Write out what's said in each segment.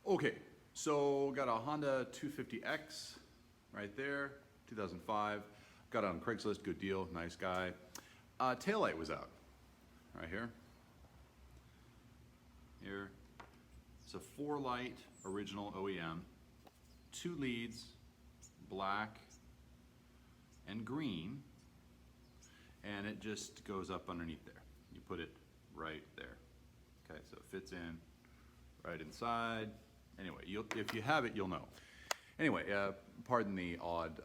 Okay, so got a Honda 250X right there, 2005. Got it on Craigslist, good deal, nice guy. Taillight was out, right here. Here, it's a 4-light original OEM, 2 leads, black and green, and it just goes up underneath there. You put it right there. Okay, so it fits in right inside. Anyway, if you have it, you'll know. Anyway, pardon the odd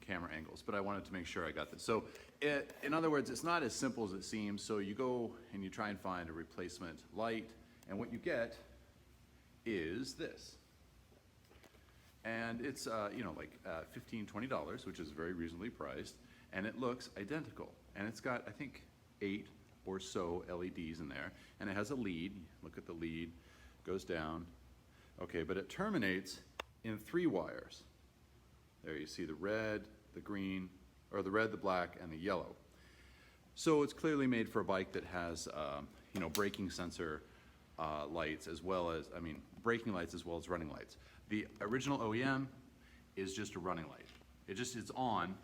camera angles, but I wanted to make sure I got this. So, in other words, it's not as simple as it seems. So you go and you try and find a replacement light, and what you get is this. And it's like $15, $20, which is very reasonably priced, and it looks identical. And it's got, I think, 8 or so LEDs in there, and it has a lead. Look at the lead, goes down. Okay, but it terminates in 3 wires. There you see the red, the green, or the red, the black, and the yellow. So it's clearly made for a bike that has, braking sensor lights as well as, braking lights as well as running lights. The original OEM is just a running light. It's on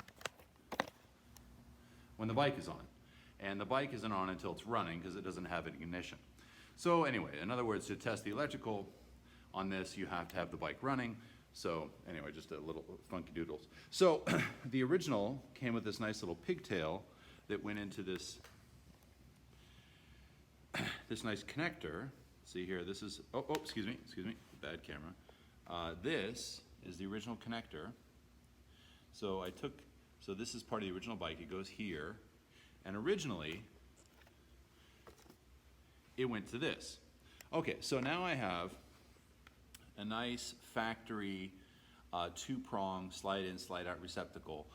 when the bike is on. And the bike isn't on until it's running because it doesn't have an ignition. So anyway, in other words, to test the electrical on this, you have to have the bike running. So anyway, just a little funky doodles. So the original came with this nice little pigtail that went into this nice connector. See here, this is, excuse me, bad camera. This is the original connector. So this is part of the original bike. It goes here, and originally it went to this. Okay, so now I have a nice factory 2-prong slide-in, slide-out receptacle,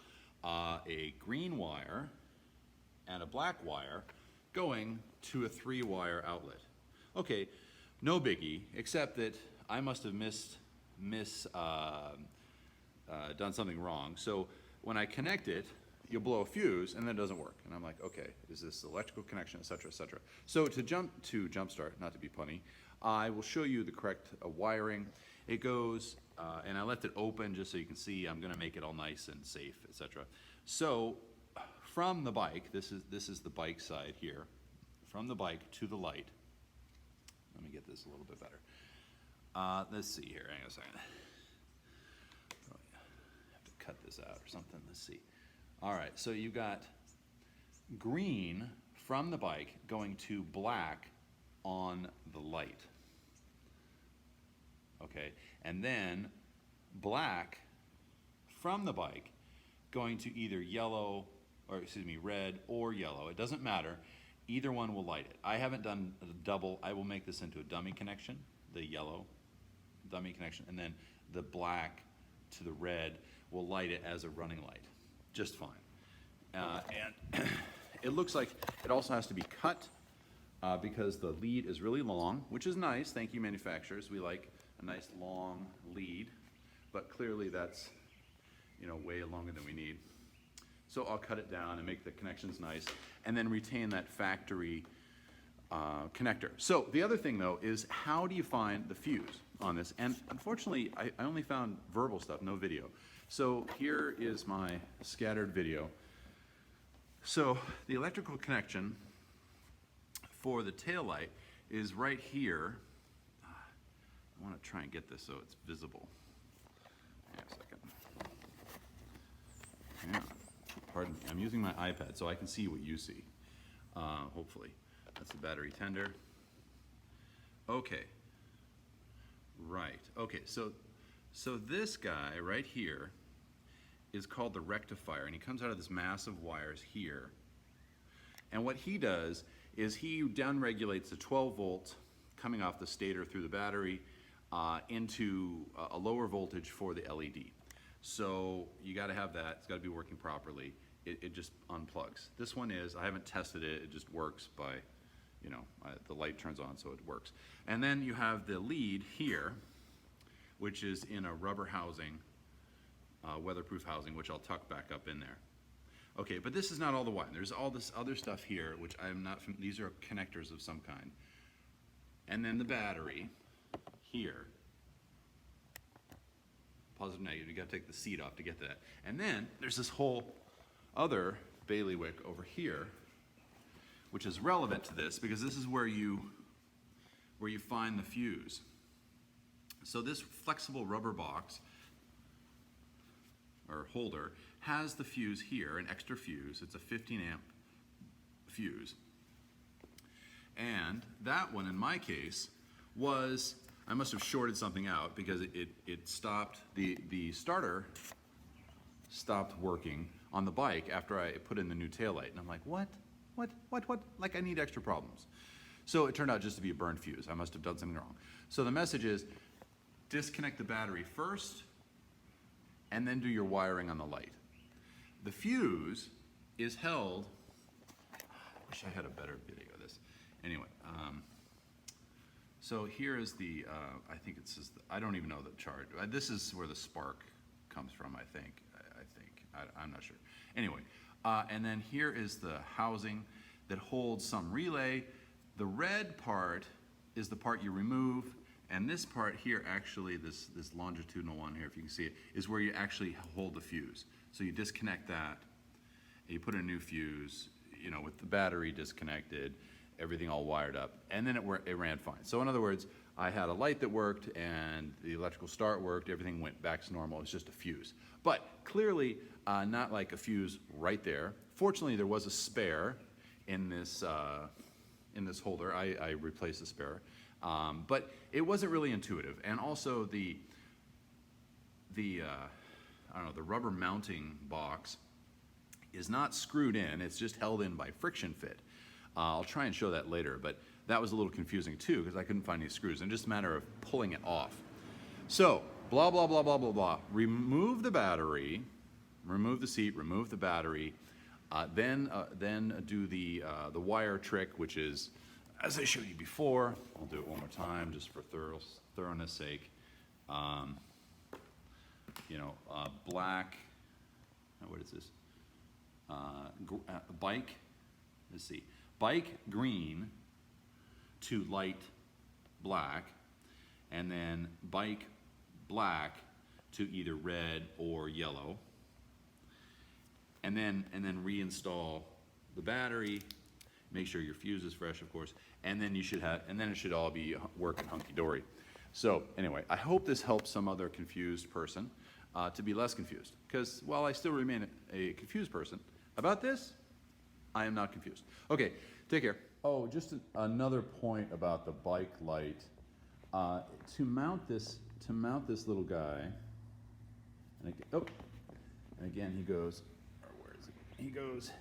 a green wire and a black wire going to a 3-wire outlet. Okay, no biggie, except that I must have done something wrong. So when I connect it, you'll blow a fuse and then it doesn't work. And I'm like, okay, is this electrical connection, et cetera, et cetera. So to jumpstart, not to be punny, I will show you the correct wiring. It goes, and I left it open just so you can see. I'm gonna make it all nice and safe, et cetera. So from the bike, this is the bike side here, from the bike to the light. Let me get this a little bit better. Let's see here, hang on a second. Oh, yeah. I have to cut this out or something, let's see. All right, so you got green from the bike going to black on the light. Okay, and then black from the bike going to either red or yellow. It doesn't matter. Either one will light it. I haven't done a double. I will make this into a dummy connection, the yellow dummy connection, and then the black to the red will light it as a running light. Just fine. And it looks like it also has to be cut because the lead is really long, which is nice. Thank you, manufacturers. We like a nice long lead, but clearly that's way longer than we need. So I'll cut it down and make the connections nice, and then retain that factory connector. So the other thing though is, how do you find the fuse on this? And unfortunately, I only found verbal stuff, no video. So here is my scattered video. So the electrical connection for the taillight is right here. I want to try and get this so it's visible. Hang on a second. Yeah. Pardon me, I'm using my iPad so I can see what you see, hopefully. That's the battery tender. Okay, right, okay, so this guy right here is called the rectifier, and he comes out of this mass of wires here. And what he does is he downregulates the 12 volt coming off the stator through the battery into a lower voltage for the LED. So you got to have that. It's got to be working properly. It just unplugs. This one is, I haven't tested it. It just works by, the light turns on, so it works. And then you have the lead here, which is in a rubber housing, weatherproof housing, which I'll tuck back up in there. Okay, but this is not all the wiring. There's all this other stuff here, which I'm not, these are connectors of some kind. And then the battery here. positive, negative. You got to take the seat off to get to that. And then there's this whole other bailiwick over here, which is relevant to this because this is where you find the fuse. So this flexible rubber box or holder has the fuse here, an extra fuse. It's a 15 amp fuse. And that one, in my case, was, I must have shorted something out because it stopped, the starter stopped working on the bike after I put in the new taillight. And I'm like, what? Like I need extra problems. So it turned out just to be a burned fuse. I must have done something wrong. So the message is, disconnect the battery first and then do your wiring on the light. The fuse is held, I wish I had a better video of this. Anyway, so here is the, I think it says, I don't even know the charge. This is where the spark comes from, I think. I'm not sure. Anyway, and then here is the housing that holds some relay. The red part is the part you remove, and this part here, actually, this longitudinal one here, if you can see it, is where you actually hold the fuse. So you disconnect that, and you put in a new fuse, you know, with the battery disconnected, everything all wired up, and then it ran fine. So in other words, I had a light that worked, and the electrical start worked, everything went back to normal. It was just a fuse. But clearly, not like a fuse right there. Fortunately, there was a spare in this holder. I replaced the spare. But it wasn't really intuitive. And also the I don't know, the rubber mounting box is not screwed in. It's just held in by friction fit. I'll try and show that later, but that was a little confusing too because I couldn't find any screws. And just a matter of pulling it off. So, blah, blah, blah, blah, blah, blah. Remove the battery, remove the seat, remove the battery, then do the wire trick, which is, as I showed you before, I'll do it one more time just for thoroughness sake. Black, what is this? Bike, let's see, bike green to light black, and then bike black to either red or yellow, and then reinstall the battery. Make sure your fuse is fresh, of course, and then it should all be working hunky-dory. So anyway, I hope this helps some other confused person to be less confused, because while I still remain a confused person about this, I am not confused. Okay, take care. Oh, just another point about the bike light. To mount this little guy, and again he goes, or where is it? He goes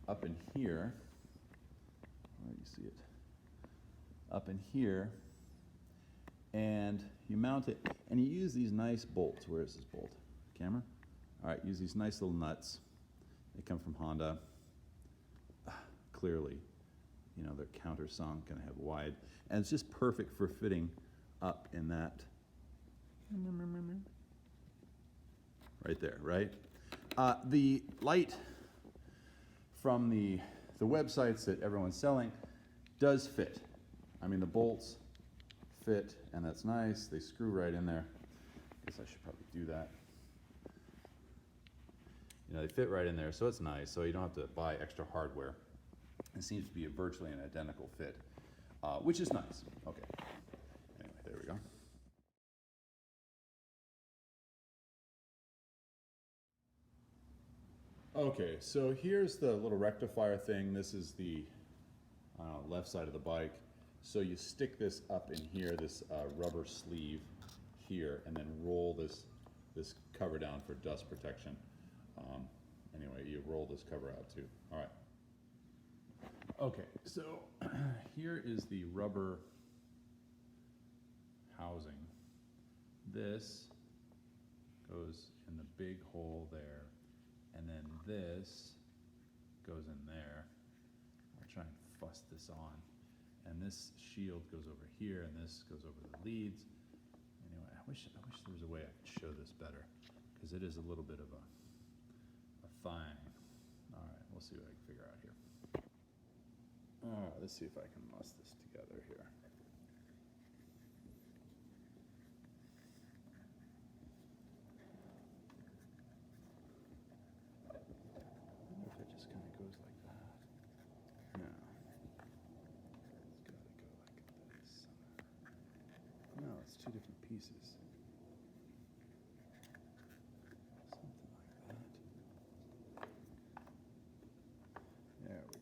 up in here. Where do you see it? Up in here, and you mount it, and you use these nice bolts. Where is this bolt? Camera? All right, use these nice little nuts. They come from Honda. Clearly, you know, they're countersunk and have wide, and it's just perfect for fitting up in that. Right there, right? The light from the websites that everyone's selling does fit. I mean, the bolts fit, and that's nice. They screw right in there. I guess I should probably do that. You know, they fit right in there, so it's nice. So you don't have to buy extra hardware. It seems to be virtually an identical fit, which is nice. Okay. Anyway, there we go. Okay, so here's the little rectifier thing. This is the left side of the bike. So you stick this up in here, this rubber sleeve here, and then roll this cover down for dust protection. Anyway, you roll this cover out too. All right. Okay, so here is the rubber housing. This goes in the big hole there, and then this goes in there. I'll try and fuss this on. And this shield goes over here, and this goes over the leads. Anyway, I wish there was a way I could show this better, because it is a little bit of a thing. All right, we'll see what I can figure out here. All right, let's see if I can muss this together here. two different pieces. Something like that. There we go.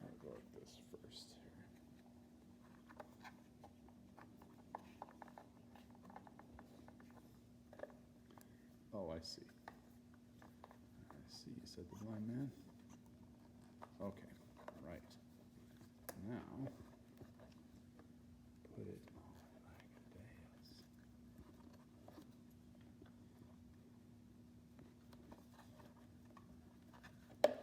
I'll go like this first here. Oh, I see. I see, said the blind man. Okay, right. Now, put it on like this. Okay, just like that.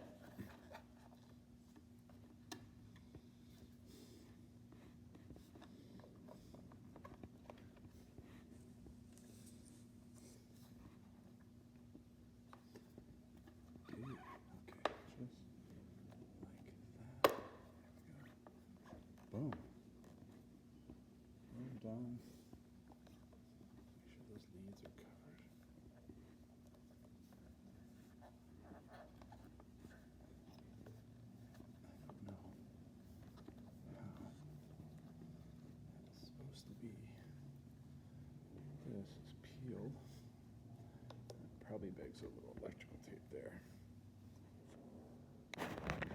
There we go. Boom. Boom, done. Make sure those leads are covered. I don't know how that is supposed to be. This is peeled. That probably begs a little electrical tape there.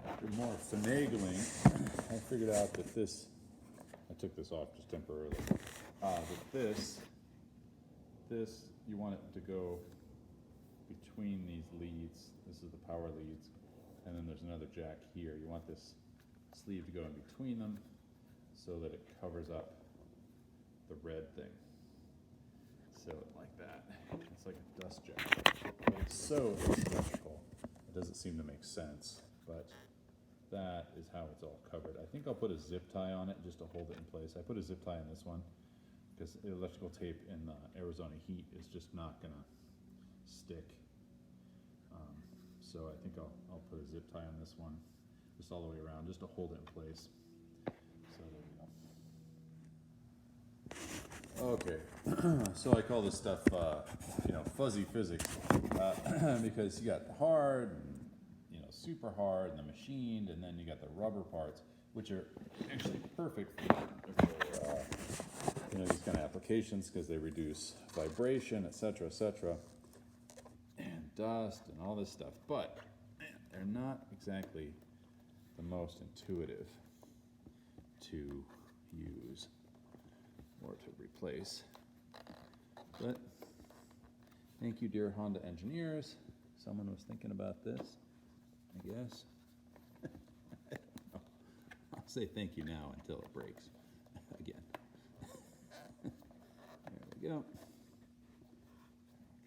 After more finagling, I figured out that this, I took this off just temporarily, that this, you want it to go between these leads. This is the power leads, and then there's another jack here. You want this sleeve to go in between them so that it covers up the red thing. So like that. It's like a dust jacket. But it's so asymmetrical. It doesn't seem to make sense, but that is how it's all covered. I think I'll put a zip tie on it just to hold it in place. I put a zip tie on this one because electrical tape in Arizona heat is just not gonna stick. So I think I'll put a zip tie on this one just all the way around just to hold it in place. So there we go. Okay, so I call this stuff, fuzzy physics, because you got thehard, and, super hard, and the machined, and then you got the rubber parts, which are actually perfect for these kind of applications because they reduce vibration, etc., and dust and all this stuff. But they're not exactly the most intuitive to use or to replace. But thank you, dear Honda engineers. Someone was thinking about this, I guess. I don't know. I'll say thank you now until it breaks again. There we go.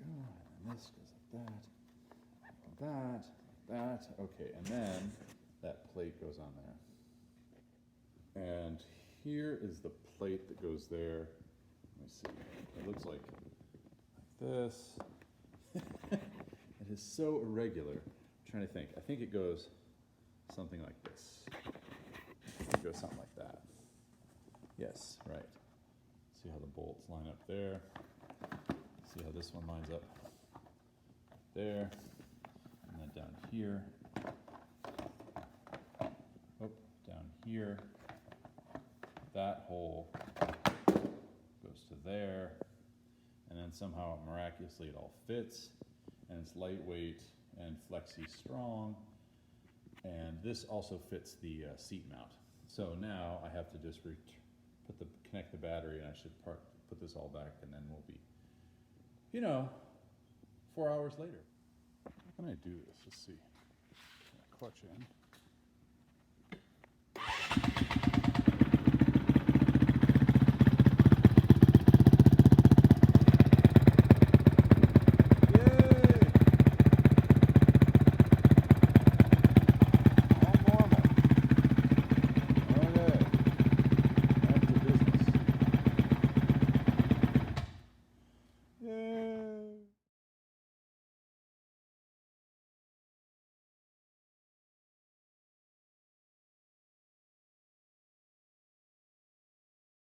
And this goes like that. Okay, and then that plate goes on there. And here is the plate that goes there. Let me see. It looks like this. It is so irregular. I'm trying to think. I think it goes something like this. It goes something like that. Yes, right. See how the bolts line up there. See how this one lines up there. And then down here. Oh, down here. That hole goes to there. And then somehow miraculously it all fits. And it's lightweight and flexi strong. And this also fits the seat mount. So now I have to just connect the battery, and I should put this all back, and then we'll be, 4 hours later. How can I do this? Let's see. Clutch in.